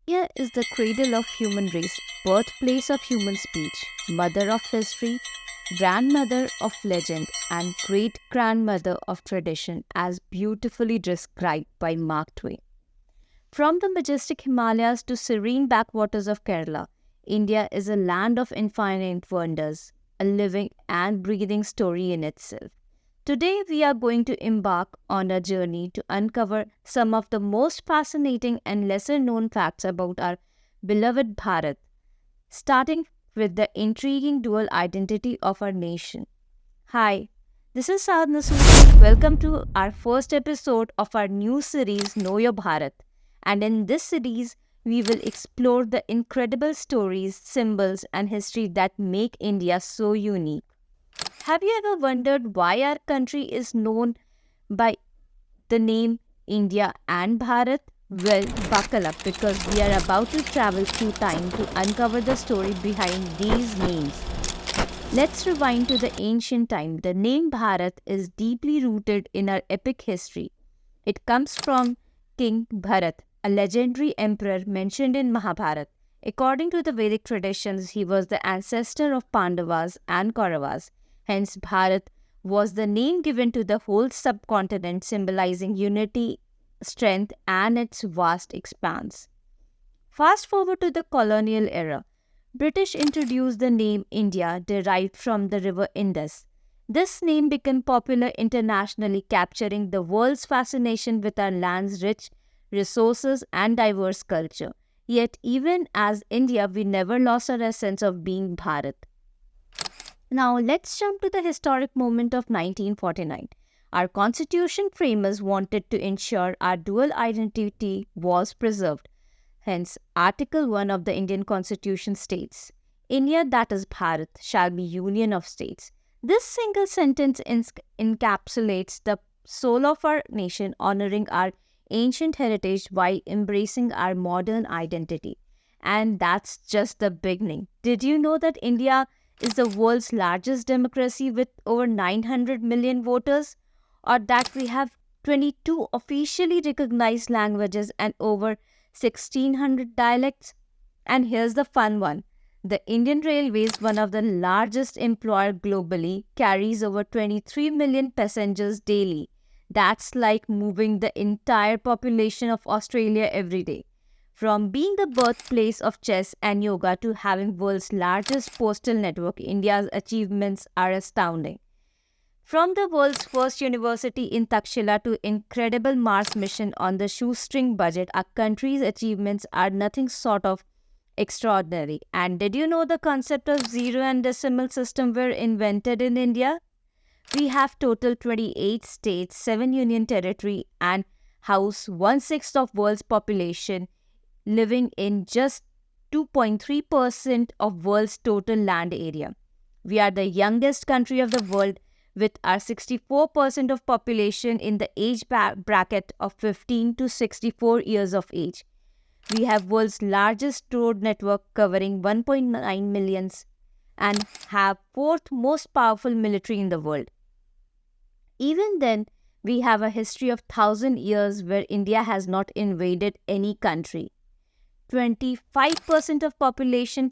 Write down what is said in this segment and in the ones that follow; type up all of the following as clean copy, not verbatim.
India is the cradle of human race, birthplace of human speech, mother of history, grandmother of legend, and great grandmother of tradition, as beautifully described by Mark Twain. From the majestic Himalayas to serene backwaters of Kerala, India is a land of infinite wonders, a living and breathing story in itself. Today, we are going to embark on a journey to uncover some of the most fascinating and lesser known facts about our beloved Bharat, starting with the intriguing dual identity of our nation. Hi, this is Sadhna Sood. Welcome to our first episode of our new series, Know Your Bharat. And in this series, we will explore the incredible stories, symbols, and history that make India so unique. Have you ever wondered why our country is known by the name India and Bharat? Well, buckle up because we are about to travel through time to uncover the story behind these names. Let's rewind to the ancient time. The name Bharat is deeply rooted in our epic history. It comes from King Bharat, a legendary emperor mentioned in Mahabharata. According to the Vedic traditions, he was the ancestor of Pandavas and Kauravas. Hence, Bharat was the name given to the whole subcontinent, symbolizing unity, strength, and its vast expanse. Fast forward to the colonial era. British introduced the name India derived from the river Indus. This name became popular internationally, capturing the world's fascination with our land's rich resources and diverse culture. Yet, even as India, we never lost our essence of being Bharat. Now, let's jump to the historic moment of 1949. Our constitution framers wanted to ensure our dual identity was preserved. Hence, Article 1 of the Indian Constitution states, India, that is Bharat, shall be union of states. This single sentence encapsulates the soul of our nation, honoring our ancient heritage while embracing our modern identity. And that's just the beginning. Did you know that India is the world's largest democracy with over 900 million voters? Or that we have 22 officially recognized languages and over 1600 dialects? And here's the fun one. The Indian Railways, one of the largest employer globally, carries over 23 million passengers daily. That's like moving the entire population of Australia every day. From being the birthplace of chess and yoga to having world's largest postal network, India's achievements are astounding. From the world's first university in Takshila to incredible Mars mission on the shoestring budget, our country's achievements are nothing short of extraordinary. And did you know the concept of zero and decimal system were invented in India? We have total 28 states, 7 union territory and house one-sixth of world's population living in just 2.3% of world's total land area. We are the youngest country of the world with our 64% of population in the age bracket of 15 to 64 years of age. We have world's largest road network covering 1.9 millions and have fourth most powerful military in the world. Even then, we have a history of 1,000 years where India has not invaded any country. 25% of population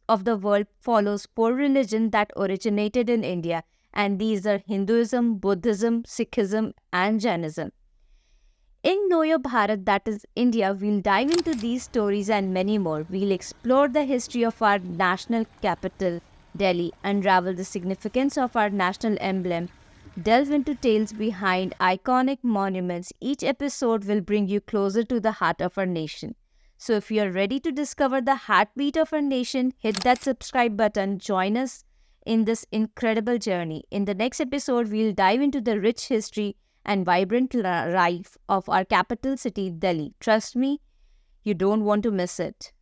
of the world follows four religions that originated in India, and these are Hinduism, Buddhism, Sikhism, and Jainism. In Know Your Bharat, that is India, we'll dive into these stories and many more. We'll explore the history of our national capital, Delhi, unravel the significance of our national emblem, delve into tales behind iconic monuments. Each episode will bring you closer to the heart of our nation. So if you're ready to discover the heartbeat of our nation, hit that subscribe button, join us in this incredible journey. In the next episode, we'll dive into the rich history and vibrant life of our capital city, Delhi. Trust me, you don't want to miss it.